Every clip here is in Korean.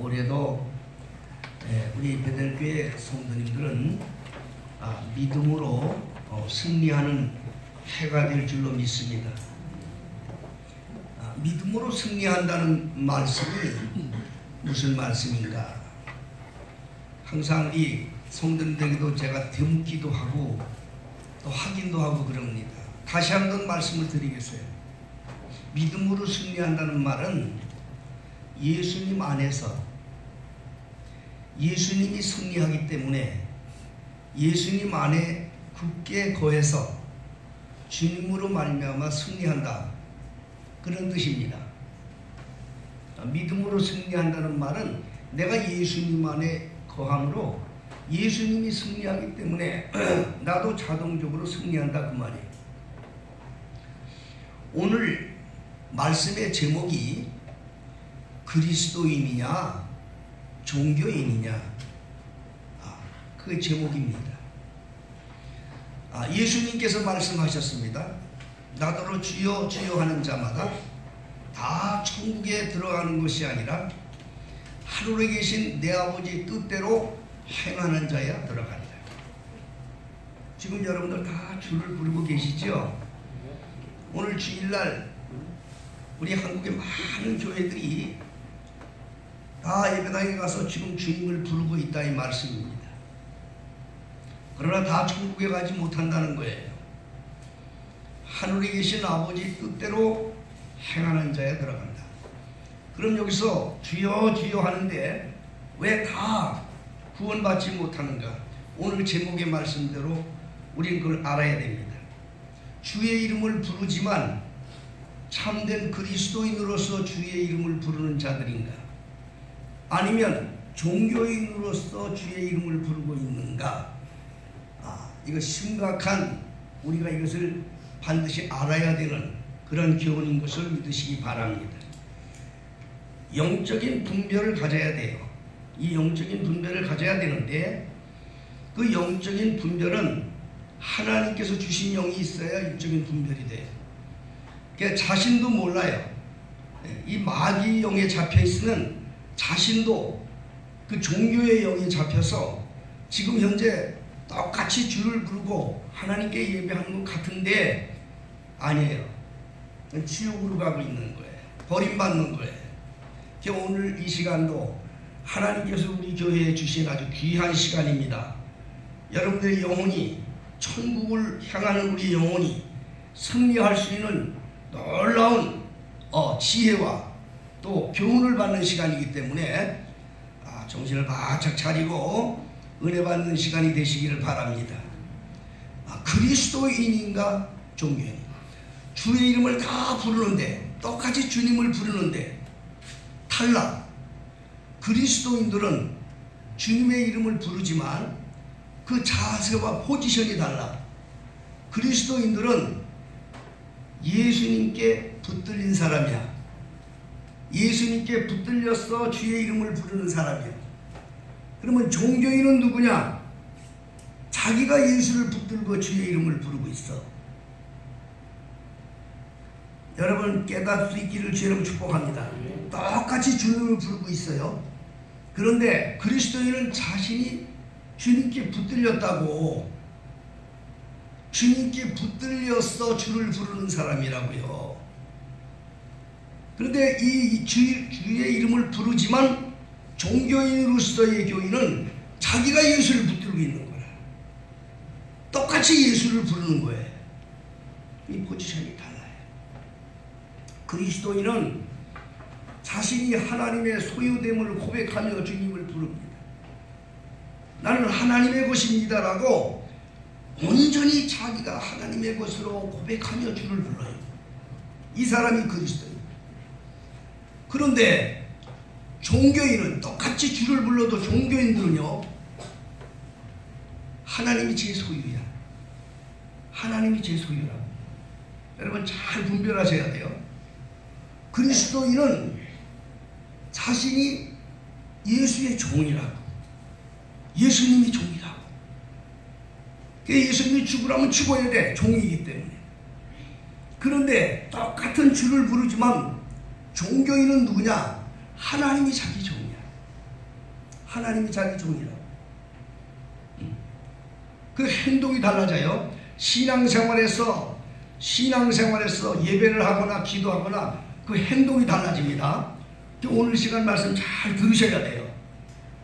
올해도 우리 베델교회 성도님들은 믿음으로 승리하는 해가 될 줄로 믿습니다. 믿음으로 승리한다는 말씀이 무슨 말씀인가? 항상 우리 성도님들에게도 제가 되묻기도 하고 또 확인도 하고 그럽니다. 다시 한번 말씀을 드리겠어요. 믿음으로 승리한다는 말은 예수님 안에서 예수님이 승리하기 때문에 예수님 안에 굳게 거해서 주님으로 말미암아 승리한다, 그런 뜻입니다. 믿음으로 승리한다는 말은 내가 예수님 안에 거함으로 예수님이 승리하기 때문에 나도 자동적으로 승리한다, 그 말이에요. 오늘 말씀의 제목이 그리스도인이냐 종교인이냐, 그게 제목입니다. 예수님께서 말씀하셨습니다. 나더러 주여 주여 하는 자마다 다 천국에 들어가는 것이 아니라 하늘에 계신 내 아버지 뜻대로 행하는 자야 들어간다. 지금 여러분들 다 주를 부르고 계시죠? 오늘 주일날 우리 한국의 많은 교회들이 다 예배당에 가서 지금 주님을 부르고 있다, 이 말씀입니다. 그러나 다 천국에 가지 못한다는 거예요. 하늘에 계신 아버지 뜻대로 행하는 자에 들어간다. 그럼 여기서 주여 주여 하는데 왜 다 구원받지 못하는가? 오늘 제목의 말씀대로 우리는 그걸 알아야 됩니다. 주의 이름을 부르지만 참된 그리스도인으로서 주의 이름을 부르는 자들인가? 아니면 종교인으로서 주의 이름을 부르고 있는가? 이거 심각한, 우리가 이것을 반드시 알아야 되는 그런 교훈인 것을 믿으시기 바랍니다. 영적인 분별을 가져야 돼요. 이 영적인 분별을 가져야 되는데 그 영적인 분별은 하나님께서 주신 영이 있어야 영적인 분별이 돼요. 그러니까 자신도 몰라요. 이 마귀 영에 잡혀 있으면 자신도 그 종교의 영에 잡혀서 지금 현재 똑같이 주를 부르고 하나님께 예배하는 것 같은데 아니에요. 지옥으로 가고 있는 거예요. 버림받는 거예요. 오늘 이 시간도 하나님께서 우리 교회에 주신 아주 귀한 시간입니다. 여러분들의 영혼이, 천국을 향하는 우리 영혼이 승리할 수 있는 놀라운 지혜와 또 교훈을 받는 시간이기 때문에 정신을 바짝 차리고 은혜 받는 시간이 되시기를 바랍니다. 그리스도인인가 종교인인가? 주의 이름을 다 부르는데, 똑같이 주님을 부르는데 탈락. 그리스도인들은 주님의 이름을 부르지만 그 자세와 포지션이 달라. 그리스도인들은 예수님께 붙들린 사람이야. 예수님께 붙들려서 주의 이름을 부르는 사람이야. 그러면 종교인은 누구냐? 자기가 예수를 붙들고 주의 이름을 부르고 있어. 여러분 깨달을 수 있기를 주의 이름으로 축복합니다. 똑같이 주님을 부르고 있어요. 그런데 그리스도인은 자신이 주님께 붙들렸다고, 주님께 붙들려서 주를 부르는 사람이라고요. 그런데 이 주의 이름을 부르지만 종교인으로서의 교인은 자기가 예수를 붙들고 있는 거야. 똑같이 예수를 부르는 거예요. 이 포지션이 달라요. 그리스도인은 자신이 하나님의 소유됨을 고백하며 주님을 부릅니다. 나는 하나님의 것입니다라고 온전히 자기가 하나님의 것으로 고백하며 주를 불러요. 이 사람이 그리스도인. 그런데 종교인은 똑같이 주를 불러도 종교인들은요, 하나님이 제 소유야. 하나님이 제 소유라고. 여러분 잘 분별하셔야 돼요. 그리스도인은 자신이 예수의 종이라고, 예수님이 종이라고. 예수님이 죽으라면 죽어야 돼. 종이기 때문에. 그런데 똑같은 주를 부르지만 종교인은 누구냐? 하나님이 자기 종이야. 하나님이 자기 종이라고. 그 행동이 달라져요. 신앙생활에서 예배를 하거나 기도하거나 그 행동이 달라집니다. 오늘 시간 말씀 잘 들으셔야 돼요.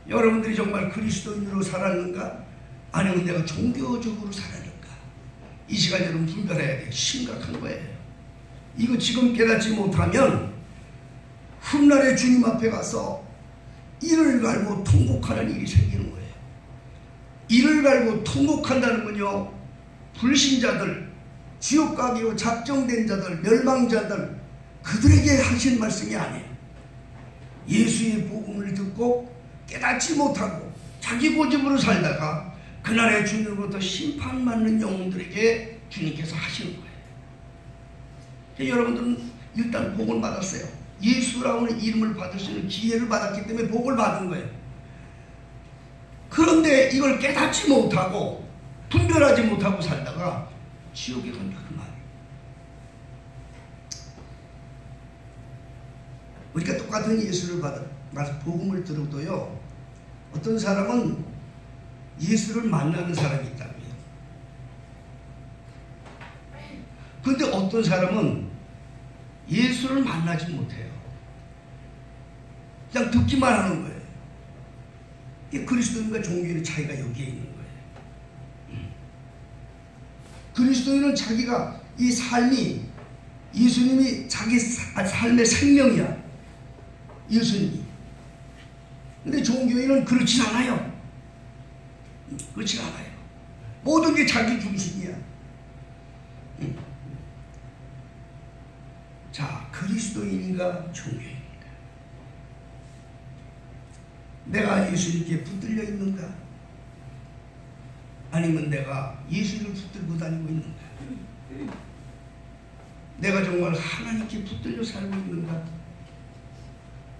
여러분들이 정말 그리스도인으로 살았는가? 아니면 내가 종교적으로 살았는가? 이 시간 여러분 분별해야 돼요. 심각한 거예요. 이거 지금 깨닫지 못하면 훗날에 주님 앞에 가서 이를 갈고 통곡하는 일이 생기는 거예요. 이를 갈고 통곡한다는 건요, 불신자들, 지옥 가기로 작정된 자들, 멸망자들, 그들에게 하신 말씀이 아니에요. 예수의 복음을 듣고 깨닫지 못하고 자기 고집으로 살다가 그날의 주님으로부터 심판받는 영혼들에게 주님께서 하시는 거예요. 여러분들은 일단 복을 받았어요. 예수라는 이름을 받을 수 있는 기회를 받았기 때문에 복을 받은 거예요. 그런데 이걸 깨닫지 못하고 분별하지 못하고 살다가 지옥에 간다 그 말이에요. 우리가 똑같은 예수를 받아 복음을 들어도요, 어떤 사람은 예수를 만나는 사람이 있다고요. 그런데 어떤 사람은 예수를 만나지 못해요. 그냥 듣기만 하는 거예요. 그리스도인과 종교의 차이가 여기에 있는 거예요. 그리스도인은 자기가 이 삶이 예수님이 자기 삶의 생명이야. 예수님이. 근데 종교인은 그렇지 않아요. 그렇지 않아요. 모든 게 자기 중심이야. 자, 그리스도인인가 종교인인가? 내가 예수님께 붙들려 있는가? 아니면 내가 예수를 붙들고 다니고 있는가? 내가 정말 하나님께 붙들려 살고 있는가?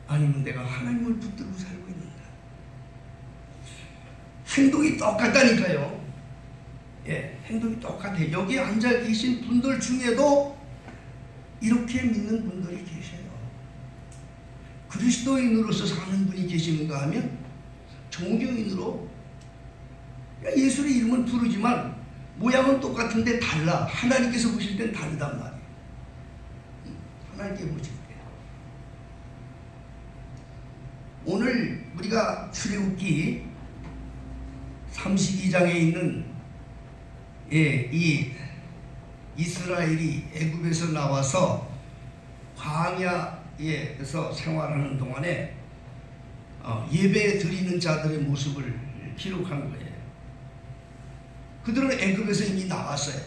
아니면 내가 하나님을 붙들고 살고 있는가? 행동이 똑같다니까요. 예, 행동이 똑같아요. 여기 앉아 계신 분들 중에도 이렇게 믿는 분들이 계셔요. 그리스도인으로서 사는 분이 계시는가 하면 종교인으로 예수의 이름은 부르지만 모양은 똑같은데 달라. 하나님께서 보실 땐 다르단 말이에요. 하나님께 보실 때. 오늘 우리가 출애굽기 32장에 있는 이 이스라엘이 애굽에서 나와서 광야에서 생활하는 동안에 예배 드리는 자들의 모습을 기록한 거예요. 그들은 애굽에서 이미 나왔어요.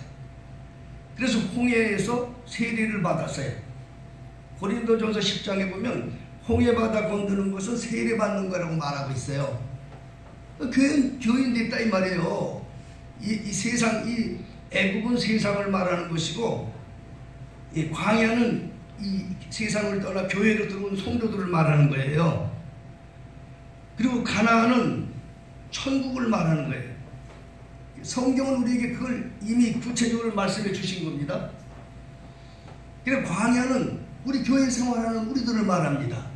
그래서 홍해에서 세례를 받았어요. 고린도전서 10장에 보면 홍해바다 건드는 것은 세례받는 거라고 말하고 있어요. 교인 됐다 이 말이에요. 이 세상, 이 애굽은 세상을 말하는 것이고, 이 광야는 이 세상을 떠나 교회로 들어온 성도들을 말하는 거예요. 그리고 가나안은 천국을 말하는 거예요. 성경은 우리에게 그걸 이미 구체적으로 말씀해 주신 겁니다. 그래서 광야는 우리 교회 생활하는 우리들을 말합니다.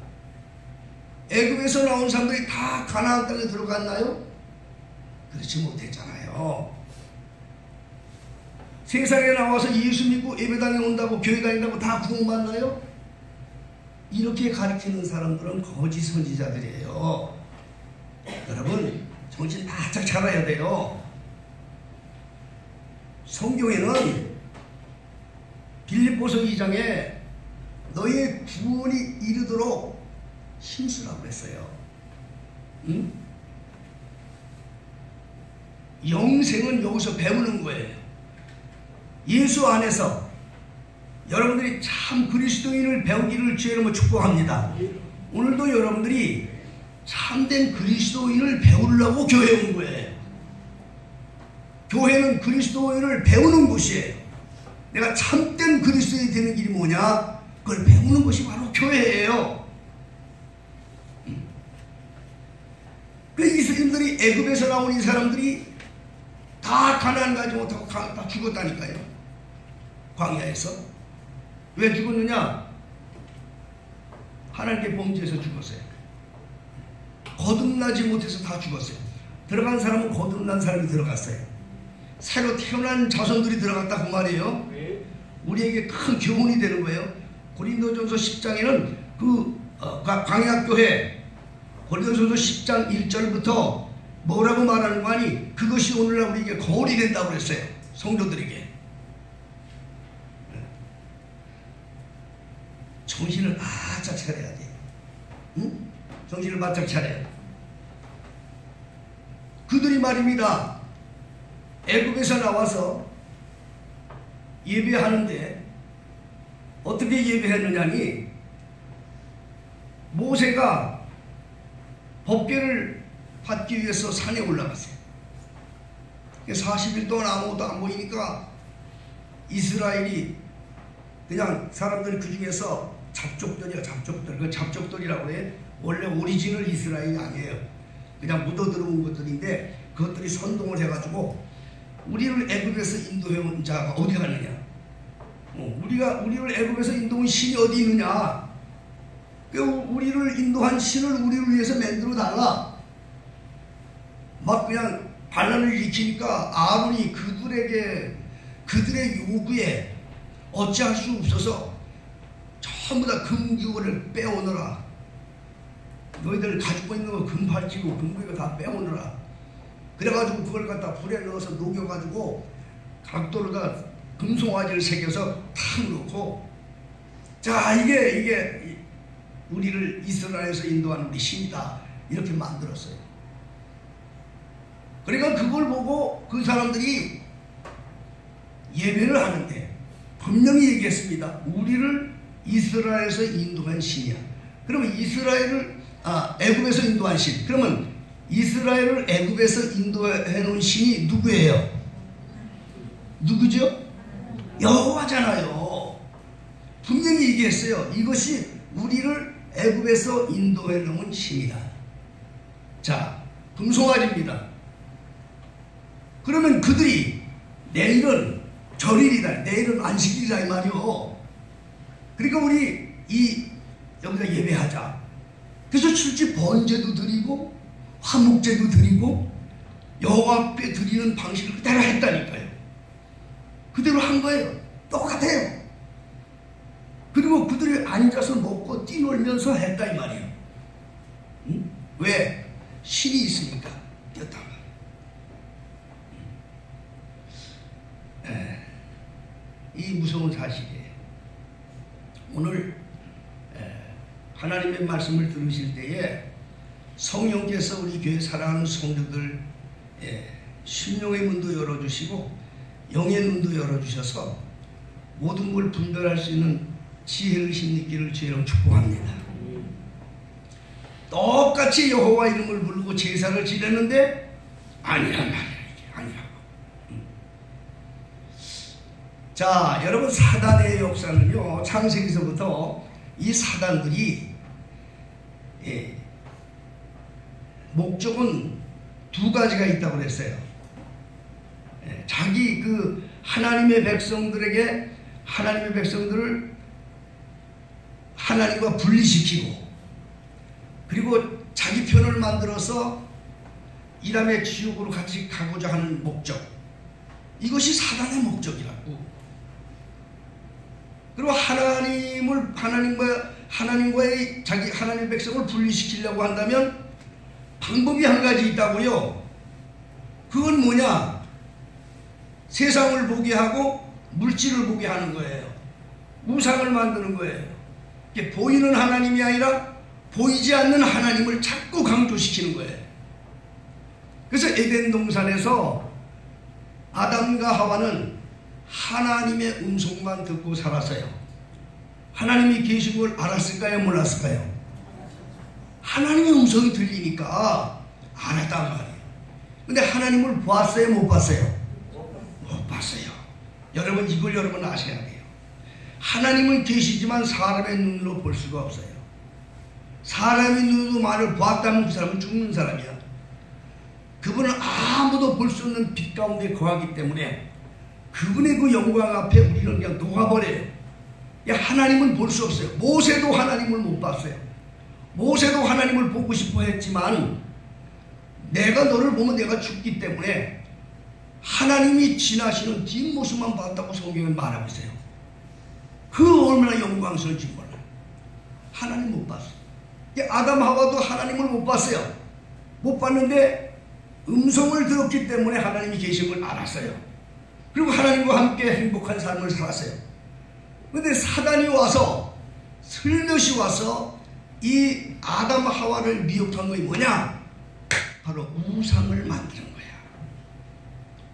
애굽에서 나온 사람들이 다 가나안 땅에 들어갔나요? 그렇지 못했잖아요. 세상에 나와서 예수 믿고 예배당에 온다고 교회 다닌다고 다 구원받나요? 이렇게 가르치는 사람들은 거짓 선지자들이에요. 여러분 정신 바짝 차려야 돼요. 성경에는 빌립보서 2장에 너의 구원이 이르도록 힘쓰라고 했어요. 응? 영생은 여기서 배우는 거예요. 예수 안에서 여러분들이 참 그리스도인을 배우기를 주의로 축복합니다. 오늘도 여러분들이 참된 그리스도인을 배우려고 교회에 온 거예요. 교회는 그리스도인을 배우는 곳이에요. 내가 참된 그리스도인이 되는 길이 뭐냐? 그걸 배우는 것이 바로 교회예요. 그 이스라엘들이 애굽에서 나온 이 사람들이 다 가나안 가지 못하고 다 죽었다니까요. 광야에서. 왜 죽었느냐? 하나님께 범죄해서 죽었어요. 거듭나지 못해서 다 죽었어요. 들어간 사람은 거듭난 사람이 들어갔어요. 새로 태어난 자손들이 들어갔다 그 말이에요. 우리에게 큰 교훈이 되는 거예요. 고린도전서 10장에는 광야교회 고린도전서 10장 1절부터 뭐라고 말하는 거 아니? 그것이 오늘날 우리에게 거울이 된다고 그랬어요. 성도들에게. 정신을 바짝 차려야 돼. 응? 정신을 바짝 차려야 돼. 그들이 말입니다. 애굽에서 나와서 예배하는데 어떻게 예배했느냐니 모세가 법궤를 받기 위해서 산에 올라갔어요. 40일 동안 아무것도 안 보이니까 이스라엘이 그냥 사람들이 그 중에서 잡족들이야, 잡족들. 그 잡족들이라고 해. 원래 오리지널 이스라엘이 아니에요. 그냥 묻어 들어온 것들인데 그것들이 선동을 해가지고 우리를 애굽에서 인도해온 자가 어디 가느냐? 우리를 애굽에서 인도한 신이 어디 있느냐? 우리를 인도한 신을 우리를 위해서 만들어 달라. 막 그냥 반란을 일으키니까 아론이 그들의 요구에 어찌할 수 없어서 전부 다 금규를 빼오느라. 너희들 가지고 있는 거 금팔찌고 금구이가 다 빼오느라. 그래가지고 그걸 갖다 불에 넣어서 녹여가지고 각도로다 금송아지를 새겨서 탁 놓고, 자 이게 우리를 이스라엘에서 인도하는 우리 신이다 이렇게 만들었어요. 그러니까 그걸 보고 그 사람들이 예배를 하는데 분명히 얘기했습니다. 우리를 이스라엘에서 인도한 신이야. 그러면 애굽에서 인도한 신. 그러면 이스라엘을 애굽에서 인도해 놓은 신이 누구예요? 누구죠? 여호와잖아요. 분명히 얘기했어요. 이것이 우리를 애굽에서 인도해 놓은 신이다. 자, 금송아지입니다. 그러면 그들이 내일은 절일이다, 내일은 안식일이다 이 말이요. 그러니까 우리 여기다 예배하자. 그래서 출집 번제도 드리고 화목제도 드리고 여호와 앞에 드리는 방식을 그대로 했다니까요. 그대로 한 거예요. 똑같아요. 그리고 그들이 앉아서 먹고 뛰놀면서 했다 이 말이에요. 응? 왜? 신이 있으니까 뛰었단 말이에요. 이 무서운 사실이에요. 오늘 하나님의 말씀을 들으실 때에 성령께서 우리 교회 사랑하는 성도들 심령의 문도 열어주시고 영의 눈도 열어주셔서 모든 걸 분별할 수 있는 지혜의식 있기를 주의로 축복합니다. 똑같이 여호와 이름을 부르고 제사를 지냈는데 아니란 말이야. 이게 아니라고. 자, 여러분, 사단의 역사는요, 창세기서부터 이 사단들이 목적은 두 가지가 있다고 그랬어요. 자기 하나님의 백성들을 하나님과 분리시키고, 그리고 자기 편을 만들어서 이람의 지옥으로 같이 가고자 하는 목적, 이것이 사단의 목적이라고. 그리고 하나님과의 자기 하나님 백성을 분리시키려고 한다면 방법이 한 가지 있다고요. 그건 뭐냐? 세상을 보게 하고 물질을 보게 하는 거예요. 우상을 만드는 거예요. 이게 보이는 하나님이 아니라 보이지 않는 하나님을 자꾸 강조시키는 거예요. 그래서 에덴 동산에서 아담과 하와는 하나님의 음성만 듣고 살았어요. 하나님이 계신 걸 알았을까요? 몰랐을까요? 하나님의 음성이 들리니까 알았단 말이에요. 근데 하나님을 봤어요? 못 봤어요? 못 봤어요. 여러분, 이걸 여러분 아셔야 돼요. 하나님은 계시지만 사람의 눈으로 볼 수가 없어요. 사람의 눈으로 만을 보았다면 그 사람은 죽는 사람이야. 그분은 아무도 볼 수 없는 빛 가운데 거하기 때문에 그분의 그 영광 앞에 우리는 그냥 녹아버려요. 하나님은 볼 수 없어요. 모세도 하나님을 못 봤어요. 모세도 하나님을 보고 싶어 했지만 내가 너를 보면 내가 죽기 때문에 하나님이 지나시는 뒷모습만 봤다고 성경에 말하고 있어요. 그 얼마나 영광스러운지 몰라. 하나님 못 봤어. 아담 하와도 하나님을 못 봤어요. 못 봤는데 음성을 들었기 때문에 하나님이 계신 걸 알았어요. 그리고 하나님과 함께 행복한 삶을 살았어요. 그런데 사단이 와서 슬며시 와서 이 아담 하와를 미혹한 것이 뭐냐? 바로 우상을 만드는 거야.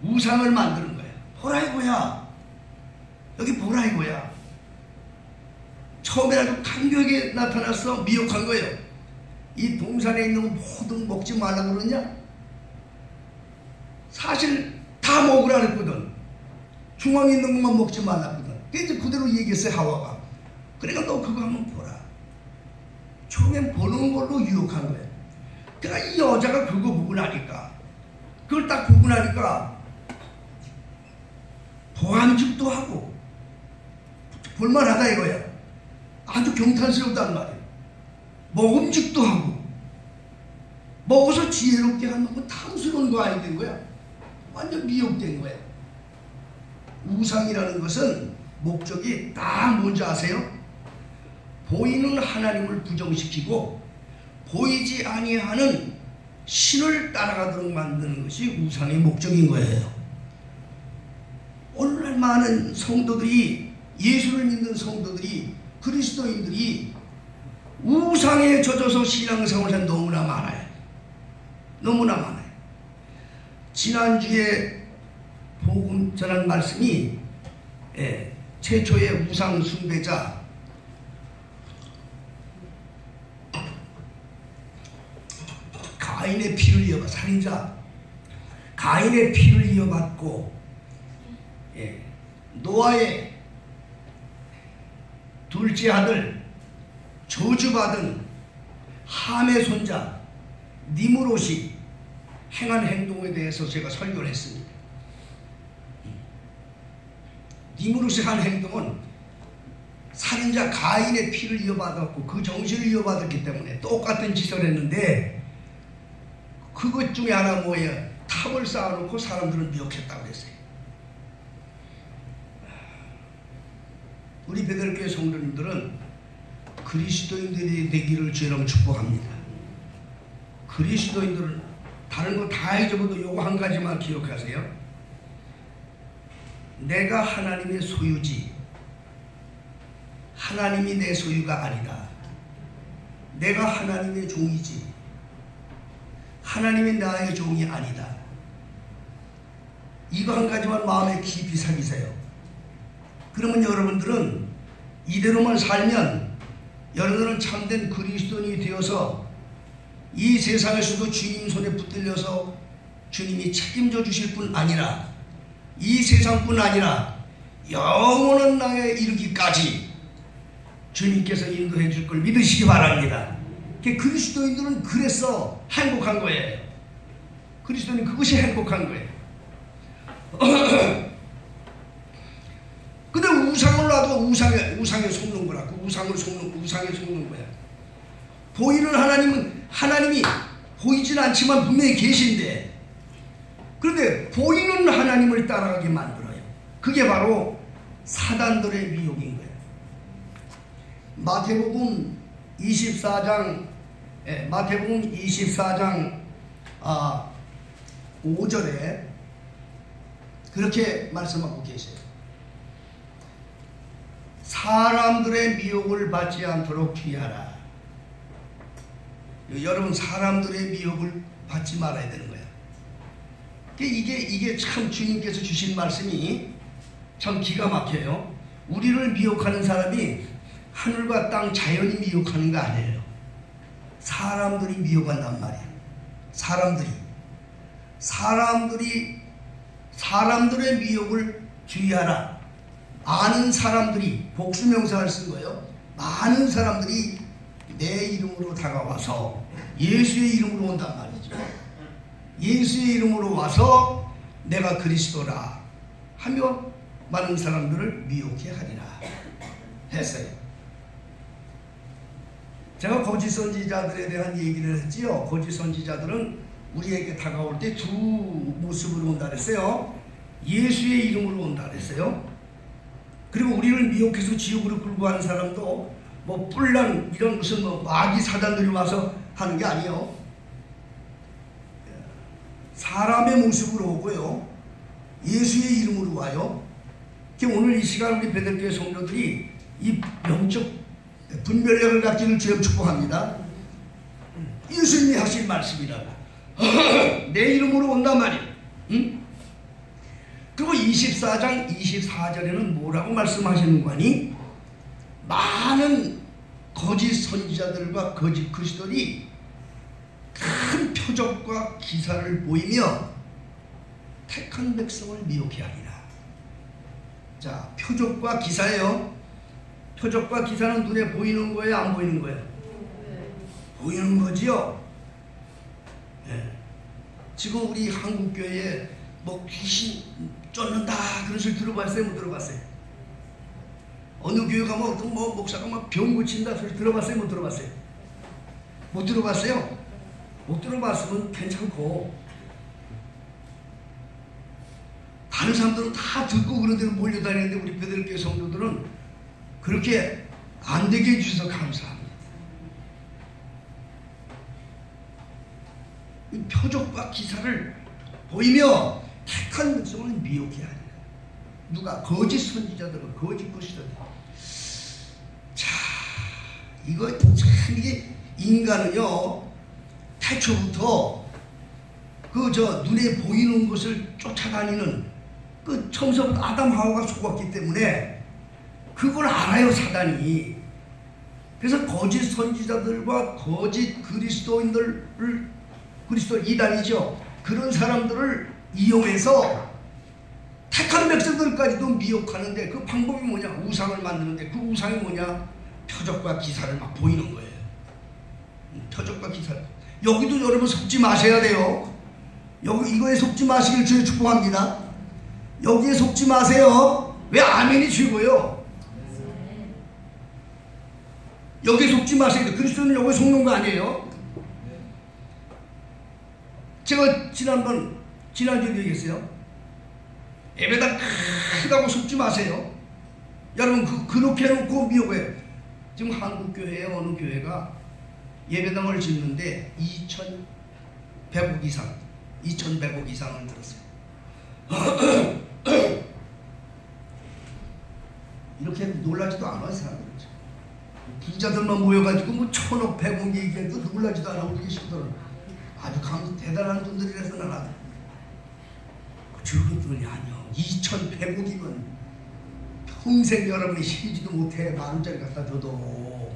우상을 만드는 거야. 보라 이거야. 여기 보라 이거야. 처음에 아주 강력하게 나타나서 미혹한 거예요. 이 동산에 있는 모든 먹지 말라고 그러냐? 사실 다 먹으라 그랬거든. 중앙에 있는 것만 먹지 말라거든. 그래서 그대로 얘기했어요, 하와가. 그러니까 너 그거 한번 보라. 처음엔 보는 걸로 유혹한 거예요. 그러니까 이 여자가 그거 보고 나니까, 그걸 딱 보고 나니까 보안직도 하고 볼만하다 이거야. 아주 경탄스럽단 말이에요. 먹음직도 하고 먹어서 지혜롭게 하는 건 탐스러운 거 아니 된 거야. 완전 미혹된 거야. 우상이라는 것은 목적이 다 뭔지 아세요? 보이는 하나님을 부정시키고 보이지 아니하는 신을 따라가도록 만드는 것이 우상의 목적인 거예요. 오늘날 많은 성도들이, 예수를 믿는 성도들이, 그리스도인들이 우상에 젖어서 신앙생활을 한 너무나 많아요. 너무나 많아요. 지난주에 복음 전한 말씀이 최초의 우상 숭배자 가인의 피를 이어받, 살인자 가인의 피를 이어받고 노아의 둘째 아들 저주받은 함의 손자 니므롯이 행한 행동에 대해서 제가 설교를 했습니다. 니므롯이 한 행동은 살인자 가인의 피를 이어받았고 그 정신을 이어받았기 때문에 똑같은 짓을 했는데, 그것 중에 하나 뭐예요? 탑을 쌓아놓고 사람들을 미혹했다고 그랬어요. 우리 베들교회 성도님들은 그리스도인들이 되기를 주여로 축복합니다. 그리스도인들은 다른 거 다 잊어버려도 요거 한 가지만 기억하세요. 내가 하나님의 소유지, 하나님이 내 소유가 아니다. 내가 하나님의 종이지, 하나님이 나의 종이 아니다. 이거 한 가지만 마음에 깊이 새기세요. 그러면 여러분들은 이대로만 살면 여러분들은 참된 그리스도인이 되어서 이 세상에서도 주님 손에 붙들려서 주님이 책임져 주실 뿐 아니라 이 세상뿐 아니라 영원한 나라에 이르기까지 주님께서 인도해 줄 걸 믿으시기 바랍니다. 그리스도인들은 그래서 행복한 거예요. 그리스도인은 그것이 행복한 거예요. 근데 우상을 놔도 우상에 속는 거라. 그 우상에 속는 거야. 보이는 하나님이 보이진 않지만 분명히 계신데, 그런데 보이는 하나님을 따라가게 만들어요. 그게 바로 사단들의 미혹인 거예요. 마태복음 24장 5절에 그렇게 말씀하고 계세요. 사람들의 미혹을 받지 않도록 주의하라. 여러분, 사람들의 미혹을 받지 말아야 되는 거야. 이게 참 주님께서 주신 말씀이 참 기가 막혀요. 우리를 미혹하는 사람이 하늘과 땅 자연이 미혹하는 거 아니에요. 사람들이 미혹한단 말이에요. 사람들의 미혹을 주의하라. 많은 사람들이, 복수명사를 쓴 거예요. 많은 사람들이 내 이름으로 다가와서, 예수의 이름으로 온단 말이죠. 예수의 이름으로 와서 내가 그리스도라 하며 많은 사람들을 미혹해 하리라 했어요. 제가 거짓 선지자들에 대한 얘기를 했지요. 거짓 선지자들은 우리에게 다가올 때 두 모습으로 온다 그랬어요. 예수의 이름으로 온다 그랬어요. 그리고 우리를 미혹해서 지옥으로 끌고 가는 사람도 뭐 뿔난 이런 무슨 뭐 마귀 사단들이 와서 하는 게 아니에요. 사람의 모습으로 오고요. 예수의 이름으로 와요. 오늘 이 시간 우리 베들교회 성도들이 이 영적 분별력을 갖기를 주여 축복합니다. 예수님이 하신 말씀이라 내 이름으로 온단 말이에요. 응? 그리고 24장 24절에는 뭐라고 말씀하시는 거니? 많은 거짓 선지자들과 거짓 그리스도들이 큰 표적과 기사를 보이며 택한 백성을 미혹해 하리라. 자, 표적과 기사예요. 표적과 기사는 눈에 보이는 거예요? 안 보이는 거예요? 보이는 거지요. 네. 지금 우리 한국교회에 뭐 귀신 쫓는다 그런 소리 들어봤어요? 못 들어봤어요? 어느 교회 가면 어떤 뭐 목사가 막 병 고친다 소리 들어봤어요? 못 들어봤어요? 못 들어봤어요? 못 들어봤으면 괜찮고 다른 사람들은 다 듣고 그런 데로 몰려다니는데 우리 베들교회 성도들은 그렇게 안 되게 해주셔서 감사합니다. 이 표적과 기사를 보이며 택한 백성을 미혹해 하리라. 누가? 거짓 선지자들과 거짓 그리스도들. 자, 이거 참 이게 인간은요 태초부터 그 눈에 보이는 것을 쫓아다니는 그 처음부터 아담 하와가 속았기 때문에 그걸 알아요 사단이. 그래서 거짓 선지자들과 거짓 그리스도인들을 그리스도 이단이죠. 그런 사람들을 이용해서 택한 백성들까지도 미혹하는데 그 방법이 뭐냐? 우상을 만드는데 그 우상이 뭐냐? 표적과 기사를 막 보이는 거예요. 표적과 기사를. 여기도 여러분 속지 마셔야 돼요. 여기 이거에 속지 마시길 주여 축복합니다. 여기에 속지 마세요. 왜? 아멘이 최고예요. 여기에 속지 마세요. 그리스도는 여기에 속는 거 아니에요. 제가 지난주에 얘기했어요. 예배당 크다고 속지 마세요. 여러분 그렇게 해놓고 미혹해요. 지금 한국교회에 어느 교회가 예배당을 짓는데 2,100억 이상을 들었어요. 이렇게 놀라지도 않아요 사람들은. 부자들만 모여가지고 뭐 1,000억 100억 얘기해도 놀라지도 않아. 우리 식구들은 아주 대단한 분들이라서 나가 적은 돈이 아니요. 2,100억이면 평생 여러분이 쉬지도 못해. 10,000원짜리 갖다 줘도.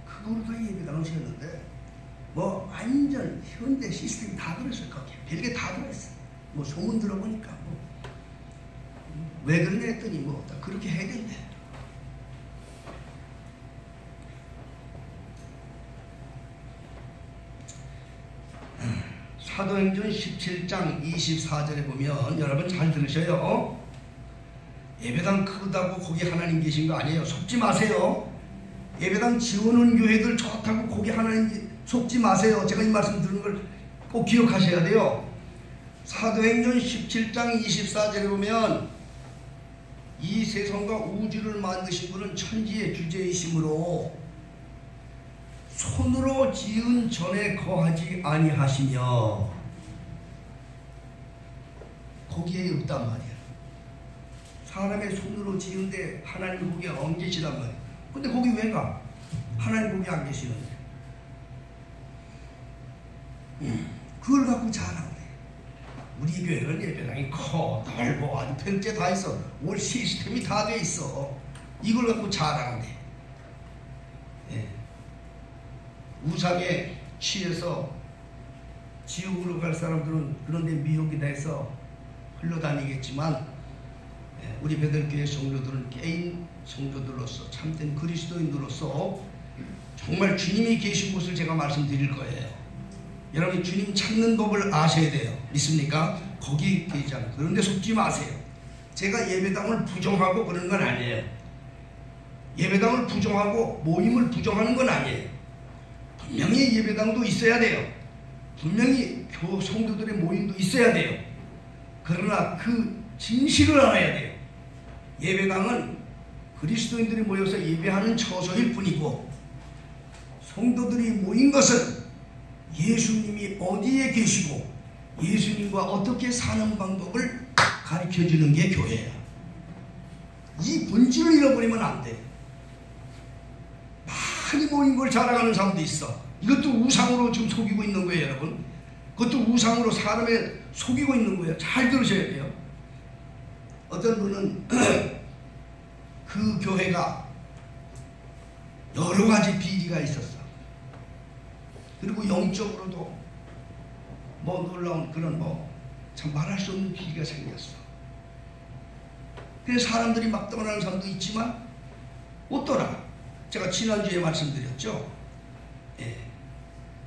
그걸로 다 예배당을 지었는데 뭐 완전 현대 시스템이 다 들어있어요. 거기에 별게 다 들어있어요. 뭐 소문 들어보니까 뭐 왜 그러냐 했더니 뭐 다 그렇게 해야 된대. 사도행전 17장 24절에 보면 여러분 잘 들으셔요. 예배당 크다고 거기 하나님 계신 거 아니에요. 속지 마세요. 예배당 지우는 교회들 좋다고 거기 하나님 속지 마세요. 제가 이 말씀 드리는 걸 꼭 기억하셔야 돼요. 사도행전 17장 24절에 보면 이 세상과 우주를 만드신 분은 천지의 주제이시므로 손으로 지은 전에 거하지 아니하시며. 거기에 없단 말이야. 사람의 손으로 지은데 하나님 거기에 안 계시단 말이야. 근데 거기 왜 가? 하나님 거기 안 계시는데. 그걸 갖고 자랑해. 우리 교회는 예배당이 커 넓어 아주 별게 다 있어. 올 시스템이 다 돼 있어. 이걸 갖고 자랑해. 예. 우상에 취해서 지옥으로 갈 사람들은 그런데 미혹이 돼서 흘러다니겠지만 우리 베들교회 성도들은 개인 성도들로서 참된 그리스도인으로서 정말 주님이 계신 곳을 제가 말씀드릴 거예요. 여러분 주님 찾는 법을 아셔야 돼요. 믿습니까? 거기 계시잖아요. 그런데 속지 마세요. 제가 예배당을 부정하고 그러는 건 아니에요. 예배당을 부정하고 모임을 부정하는 건 아니에요. 분명히 예배당도 있어야 돼요. 분명히 성도들의 모임도 있어야 돼요. 그러나 그 진실을 알아야 돼요. 예배당은 그리스도인들이 모여서 예배하는 처소일 뿐이고, 성도들이 모인 것은 예수님이 어디에 계시고 예수님과 어떻게 사는 방법을 가르쳐주는 게 교회야. 이 본질을 잃어버리면 안 돼. 많이 모인 걸 자랑하는 사람도 있어. 이것도 우상으로 지금 속이고 있는 거예요, 여러분. 그것도 우상으로 사람을 속이고 있는 거예요. 잘 들으셔야 돼요. 어떤 분은 그 교회가 여러 가지 비리가 있었어. 그리고 영적으로도 놀라운 그런 참 말할 수 없는 비리가 생겼어. 그래서 사람들이 막 떠나는 사람도 있지만 못 떠나. 제가 지난주에 말씀드렸죠. 예.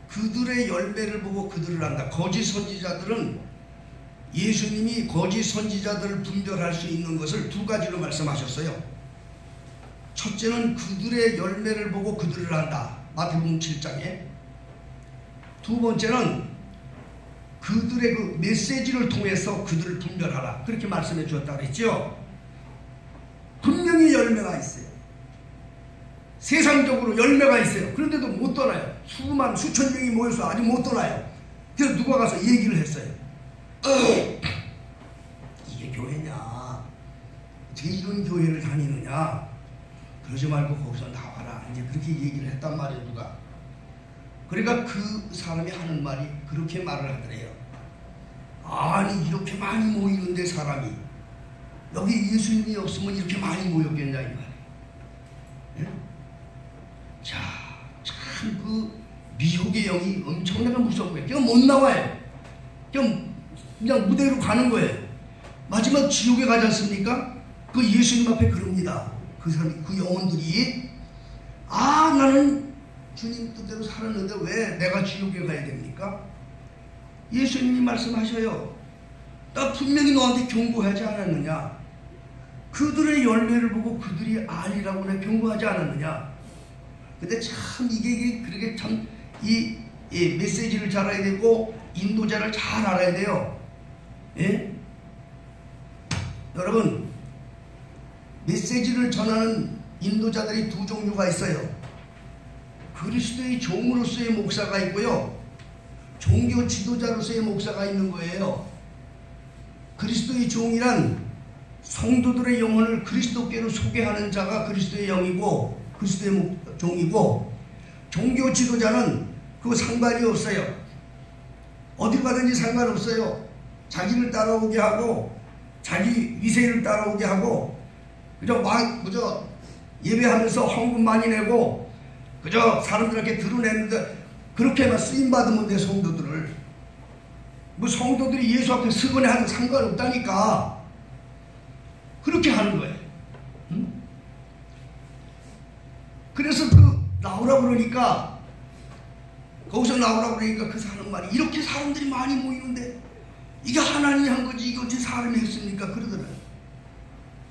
그들의 열매를 보고 그들을 안다. 거짓 선지자들은 예수님이 거짓 선지자들을 분별할 수 있는 것을 두 가지로 말씀하셨어요. 첫째는 그들의 열매를 보고 그들을 안다. 마태복음 7장에. 두 번째는 그들의 그 메시지를 통해서 그들을 분별하라. 그렇게 말씀해 주었다고 그랬죠. 분명히 열매가 있어요. 세상적으로 열매가 있어요. 그런데도 못 떠나요. 수천 명이 모여서 아직 못 떠나요. 그래서 누가 가서 얘기를 했어요. 이게 교회냐? 어떻게 이런 교회를 다니느냐? 그러지 말고 거기서 나와라. 이제 그렇게 얘기를 했단 말이에요, 누가. 그러니까 그 사람이 하는 말이 그렇게 말을 하더래요. 아니, 이렇게 많이 모이는데 사람이 여기 예수님이 없으면 이렇게 많이 모였겠냐 이 말이에요. 예? 자, 참 그 미혹의 영이 엄청나게 무서운 거예요. 그냥 못 나와요. 그냥 무대로 가는 거예요. 마지막 지옥에 가지 않습니까? 그 예수님 앞에 그럽니다. 그 사람, 그 영혼들이 나는 주님 뜻대로 살았는데 왜 내가 지옥에 가야 됩니까? 예수님이 말씀하셔요. 나 분명히 너한테 경고하지 않았느냐? 그들의 열매를 보고 그들이 아니라고 내가 경고하지 않았느냐? 근데 참 이게 그렇게 참 이 메시지를 잘 알아야 되고 인도자를 잘 알아야 돼요. 예? 여러분, 메시지를 전하는 인도자들이 두 종류가 있어요. 그리스도의 종으로서의 목사가 있고요, 종교 지도자로서의 목사가 있는 거예요. 그리스도의 종이란 성도들의 영혼을 그리스도께로 소개하는 자가 그리스도의 영이고 그리스도의 종이고, 종교 지도자는 그거 상관이 없어요. 어디 가든지 상관없어요. 자기를 따라오게 하고 자기 위세를 따라오게 하고 그저 예배하면서 헌금 많이 내고 그저 사람들에게 드러내는데 그렇게만 쓰임받으면 돼. 성도들을 성도들이 예수 앞에 서거나 하는 상관없다니까 그렇게 하는 거예요. 응? 그래서 나오라 그러니까, 거기서 나오라 그러니까 그 사람 말이, 이렇게 사람들이 많이 모이는데 이게 하나님이 한 거지 이거 어떻게 사람이 했습니까? 그러더라고요.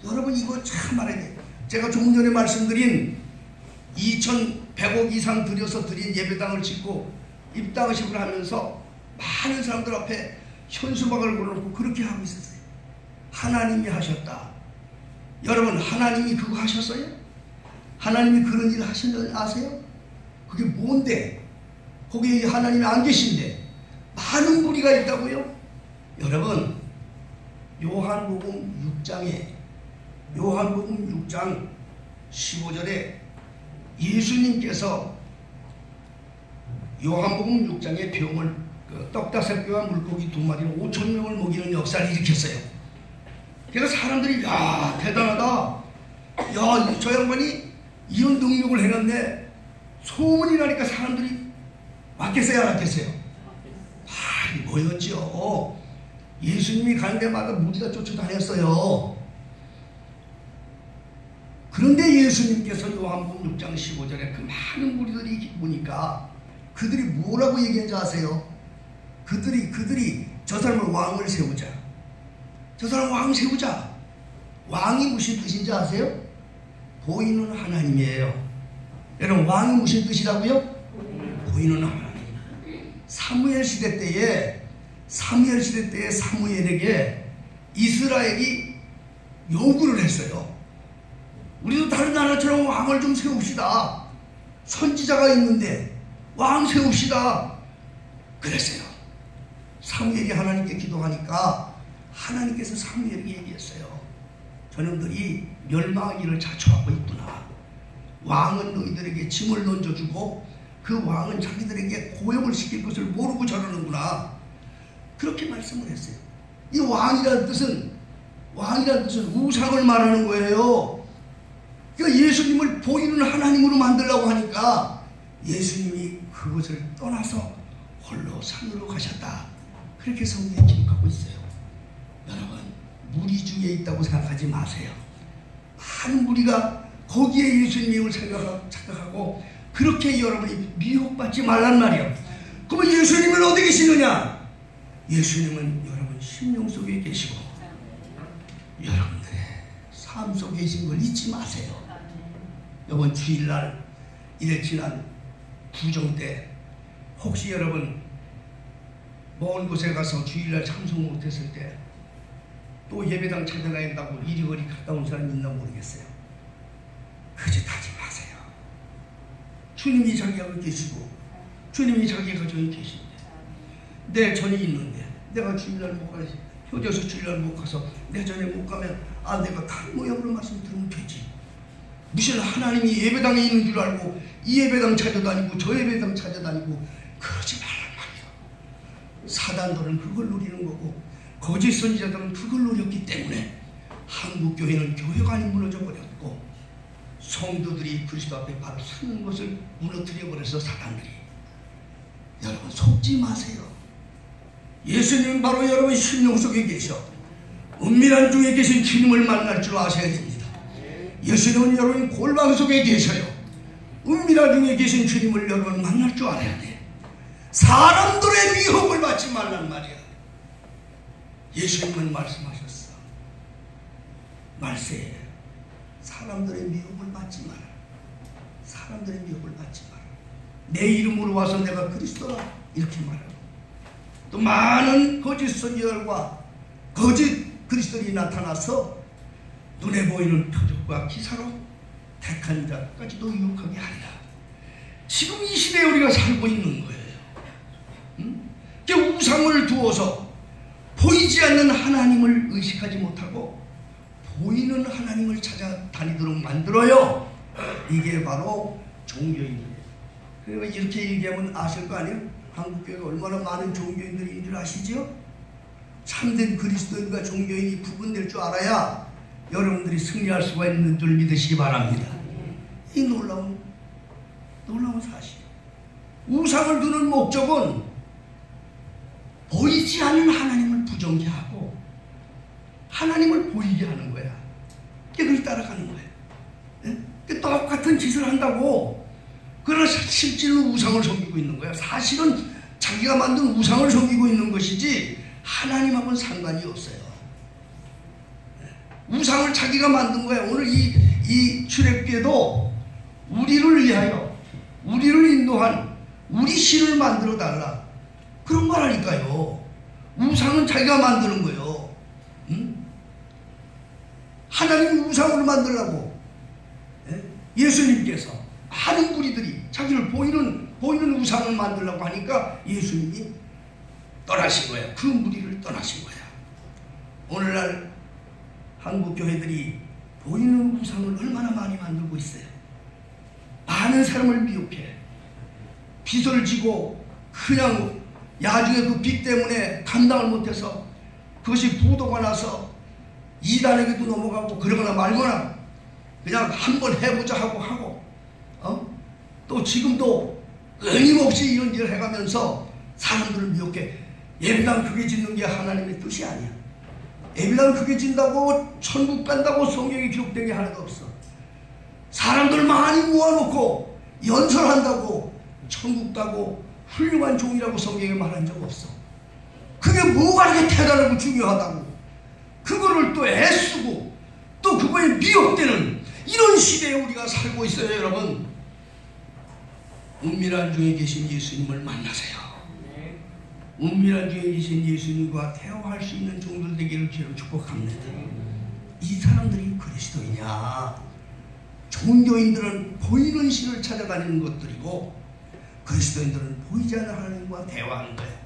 여러분, 이거 참 말해야 돼요. 제가 조금 전에 말씀드린 2,100억 이상 들여서 드린 예배당을 짓고 입당식을 하면서 많은 사람들 앞에 현수막을 걸어놓고 그렇게 하고 있었어요. 하나님이 하셨다. 여러분, 하나님이 그거 하셨어요? 하나님이 그런 일을 하셨는지 아세요? 그게 뭔데? 거기에 하나님이 안 계신데 많은 무리가 있다고요? 여러분, 요한복음 6장 15절에 예수님께서 요한복음 6장의 병을 떡 5개와 물고기 2마리로 5,000명을 먹이는 역사를 일으켰어요. 그래서 사람들이 야, 대단하다. 야, 저 양반이 이런 능력을 해놨네. 소문이 나니까 사람들이 맞겠어요, 안 맞겠어요? 뭐였죠? 예수님이 가는 데마다 무리가 쫓아다녔어요. 그런데 예수님께서 요한복음 6장 15절에 그 많은 무리들이 보니까 그들이 뭐라고 얘기한지 아세요? 그들이 저 사람을 왕을 세우자. 저 사람 왕 세우자. 왕이 무슨 뜻인지 아세요? 보이는 하나님이에요. 여러분, 왕이 무슨 뜻이라고요? 보이는 하나님. 사무엘 시대 때에 사무엘에게 이스라엘이 요구를 했어요. 우리도 다른 나라처럼 왕을 좀 세웁시다. 선지자가 있는데 왕 세웁시다. 그랬어요. 사무엘이 하나님께 기도하니까 하나님께서 사무엘에게 얘기했어요. 저놈들이 멸망하기를 자초하고 있구나. 왕은 너희들에게 짐을 던져주고 그 왕은 자기들에게 고용을 시킬 것을 모르고 저러는구나. 그렇게 말씀을 했어요. 이 왕이라는 뜻은 우상을 말하는 거예요. 그러니까 예수님을 보이는 하나님으로 만들려고 하니까 예수님이 그것을 떠나서 홀로 산으로 가셨다. 그렇게 성경에 기록하고 있어요. 여러분, 무리 중에 있다고 생각하지 마세요. 많은 무리가 거기에 예수님을 생각하고 그렇게 여러분이 미혹받지 말란 말이에요. 그러면 예수님은 어디 계시느냐? 예수님은 여러분 심령 속에 계시고 여러분들의 삶 속에 계신 걸 잊지 마세요. 이번 주일날 이래 지난 부정 때 혹시 여러분 먼 곳에 가서 주일날 참석 못했을 때 또 예배당 찾아가야 한다고 이리저리 갔다 온 사람 있나 모르겠어요. 그 짓 하지 마세요. 주님이 자기 하고 계시고 주님이 자기 가정에 계신데 내 전이 있는데 내가 주일날 못 가서 효도에서 주일날 못 가서 내 전에 못 가면 내가 다른 모양으로 말씀 들으면 되지. 무슨 하나님이 예배당에 있는 줄 알고 이 예배당 찾아다니고 저 예배당 찾아다니고 그러지 말란 말이에요. 사단들은 그걸 노리는 거고 거짓 선지자들은 그걸 노렸기 때문에 한국교회는 교회가 아닌 무너져 버렸고 성도들이 그리스도 앞에 바로 서는 것을 무너뜨려 버려서 사단들이. 여러분 속지 마세요. 예수님은 바로 여러분 심령 속에 계셔 은밀한 중에 계신 주님을 만날 줄 아셔야 됩니다. 예수님은 여러분 골방 속에 계셔요. 은밀한 중에 계신 주님을 여러분 만날 줄 알아야 돼. 사람들의 미혹을 받지 말란 말이야. 예수님은 말씀하셨어. 말세에 사람들의 미혹을 받지 마라. 사람들의 미혹을 받지 마라. 내 이름으로 와서 내가 그리스도라 이렇게 말하고 또 많은 거짓 선지자들과 거짓 그리스도인이 나타나서 눈에 보이는 표적과 기사로 택한 자까지도 유혹하게 하리라. 지금 이 시대에 우리가 살고 있는 거예요. 우상을 두어서 보이지 않는 하나님을 의식하지 못하고 보이는 하나님을 찾아다니도록 만들어요. 이게 바로 종교인이에요. 그러니까 이렇게 얘기하면 아실 거 아니에요? 한국교회가 얼마나 많은 종교인들이 있는 줄 아시죠? 참된 그리스도인과 종교인이 구분될 줄 알아야 여러분들이 승리할 수가 있는 줄 믿으시기 바랍니다. 이 놀라운 사실. 우상을 두는 목적은 보이지 않는 하나님을 부정케하고 하나님을 보이게 하는 거야. 그걸 따라가는 거야. 똑같은 짓을 한다고. 그러나 실제로 우상을 섬기고 있는 거야. 사실은 자기가 만든 우상을 섬기고 있는 것이지 하나님하고는 상관이 없어요. 우상을 자기가 만든 거야. 오늘 이 출애굽기에도 우리를 위하여 우리를 인도한 우리 신을 만들어 달라 그런 말하니까요. 우상은 자기가 만드는 거예요. 하나님이 우상을 만들라고 예수님께서 많은 무리들이 자기를 보이는 우상을 만들라고 하니까 예수님이 떠나신 거예요. 그 무리를 떠나신 거야. 오늘날 한국 교회들이 보이는 우상을 얼마나 많이 만들고 있어요. 많은 사람을 미혹해 빚을 지고 그냥 나중에 그 빚 때문에 감당을 못해서 그것이 부도가 나서 이단에게도 넘어가고 그러거나 말거나 그냥 한번 해보자 하고 또 지금도 끊임없이 이런 일을 해가면서 사람들을 미혹해. 예배당 크게 짓는 게 하나님의 뜻이 아니야. 예배당 크게 짓는다고 천국 간다고 성경에 기록된 게 하나도 없어. 사람들 많이 모아놓고 연설한다고 천국 가고 훌륭한 종이라고 성경에 말한 적 없어. 그게 뭐가 이렇게 대단하고 중요하다고 그거를 또 애쓰고 또 그거에 미혹되는 이런 시대에 우리가 살고 있어요. 여러분, 은밀한 중에 계신 예수님을 만나세요. 은밀한 중에 계신 예수님과 대화할 수 있는 종들 되기를 주로 축복합니다. 이 사람들이 그리스도이냐? 종교인들은 보이는 신을 찾아다니는 것들이고 그리스도인들은 보이지 않는 하나님과 대화하는 거예요.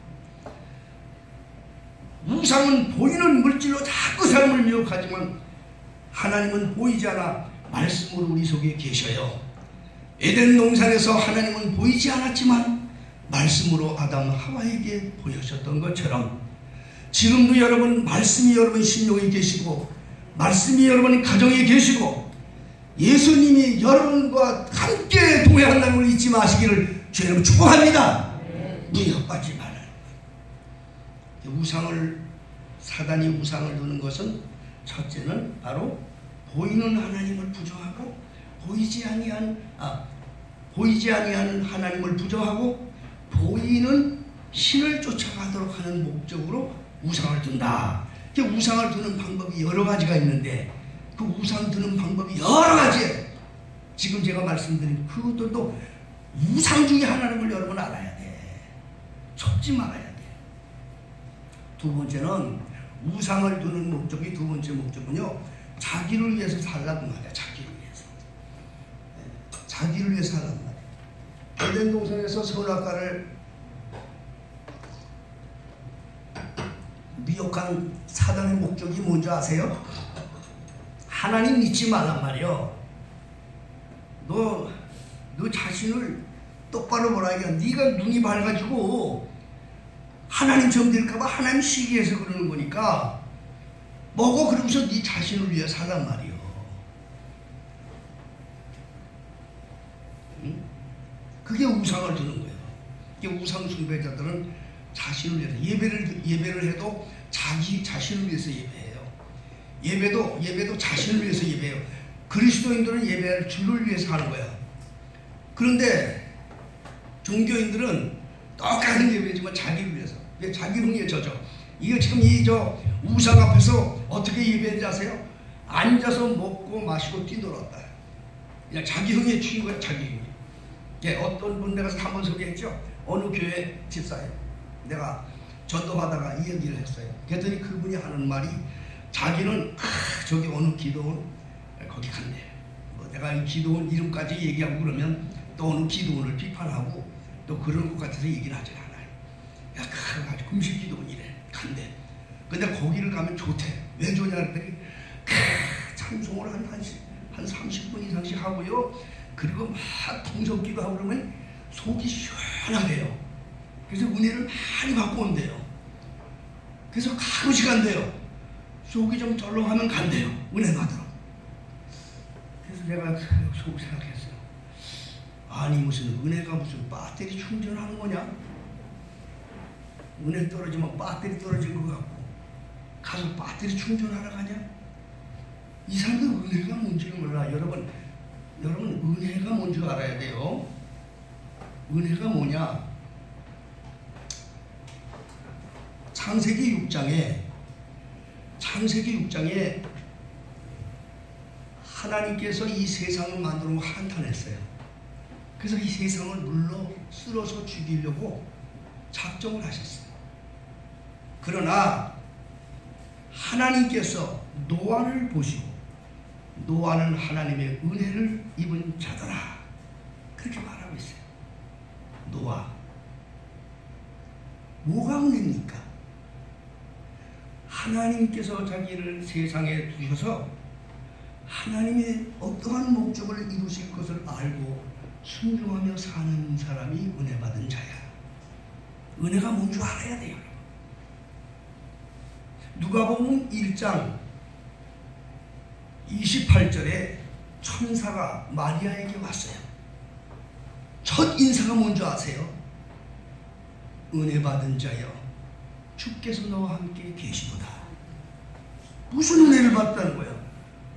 우상은 보이는 물질로 자꾸 사람을 미혹하지만 하나님은 보이지 않아 말씀으로 우리 속에 계셔요. 에덴 동산에서 하나님은 보이지 않았지만 말씀으로 아담 하와에게 보여주셨던 것처럼 지금도 여러분 말씀이 여러분 심령에 계시고 말씀이 여러분 가정에 계시고 예수님이 여러분과 함께 동행한다는 걸 잊지 마시기를 주 여러분 축복합니다. 미혹받지 말아요. 사단이 우상을 두는 것은 첫째는 바로 보이는 하나님을 부정하고 보이지 아니한 하나님을 부정하고 보이는 신을 쫓아가도록 하는 목적으로 우상을 둔다. 우상을 두는 방법이 여러 가지가 있는데 그 우상 두는 방법이 여러 가지예요. 지금 제가 말씀드린 그것들도 우상 중에 하나는 걸 여러분 알아야 돼. 쫓지 말아야 돼. 두 번째는 우상을 두는 목적이 두 번째 목적은요. 자기를 위해서 살라고 말이야. 자기를 위해서. 자기를 위해서 살라고 말이야. 에덴 동산에서 선악과를 미혹한 사단의 목적이 뭔지 아세요? 하나님 믿지 말란 말이요. 너 자신을 똑바로 보라 이게 네가 눈이 밝아지고 하나님처럼 될까봐 하나님 시기해서 그러는 거니까 먹어. 그러면서 네 자신을 위해 살란 말이요. 응? 그게 우상을 두는 거예요. 이게 우상 숭배자들은 자신을 위해서 예배를 해도 자기 자신을 위해서 예배해요. 예배도 자신을 위해서 예배해요. 그리스도인들은 예배할 주를 위해서 하는 거예요. 그런데 종교인들은 똑같은 예배지만 자기를 위해서, 자기 흥에 젖어. 이거 지금 우상 앞에서 어떻게 예배했는지 아세요? 앉아서 먹고 마시고 뛰놀았다. 그냥 자기 흥에 취인 거예요. 자기 흥에. 어떤 분 내가 한번 소개했죠. 어느 교회 집사예요. 내가 전도하다가 이 얘기를 했어요. 그랬더니 그분이 하는 말이 자기는 저기 어느 기도원 거기 간대. 내가 이 기도원 이름까지 얘기하고 그러면 또 어느 기도원을 비판하고 또 그런 것 같아서 얘기를 하지 않아요. 아주 금식 기도원이래. 간대. 근데 거기를 가면 좋대. 왜 좋냐 그랬더니 찬송을 한 30분 이상씩 하고요. 그리고 막 통성기도 하고 그러면 속이 시원하대요. 그래서 은혜를 많이 받고 온대요. 그래서 가끔씩 간대요. 속이 좀 썰렁하면 간대요. 은혜 받으러. 그래서 내가 속 생각했어요. 아니 무슨 은혜가 무슨 배터리 충전하는 거냐? 은혜 떨어지면 배터리 떨어진 것 같고 가서 배터리 충전하러 가냐? 이 사람들 은혜가 뭔지를 몰라. 여러분 은혜가 뭔지 알아야 돼요. 은혜가 뭐냐? 창세기 6장에 하나님께서 이 세상을 만들고 한탄했어요. 그래서 이 세상을 물로 쓸어서 죽이려고 작정을 하셨어요. 그러나 하나님께서 노아를 보시고 노아는 하나님의 은혜를 입은 자더라. 그렇게 말하고 있어요. 노아. 뭐가 은혜입니까? 하나님께서 자기를 세상에 두셔서 하나님의 어떠한 목적을 이루실 것을 알고 순종하며 사는 사람이 은혜 받은 자야. 은혜가 뭔 줄 알아야 돼요. 누가복음 1장 28절에 천사가 마리아에게 왔어요. 첫 인사가 뭔지 아세요? 은혜 받은 자여 주께서 너와 함께 계시도다. 무슨 은혜를 받다는 거야?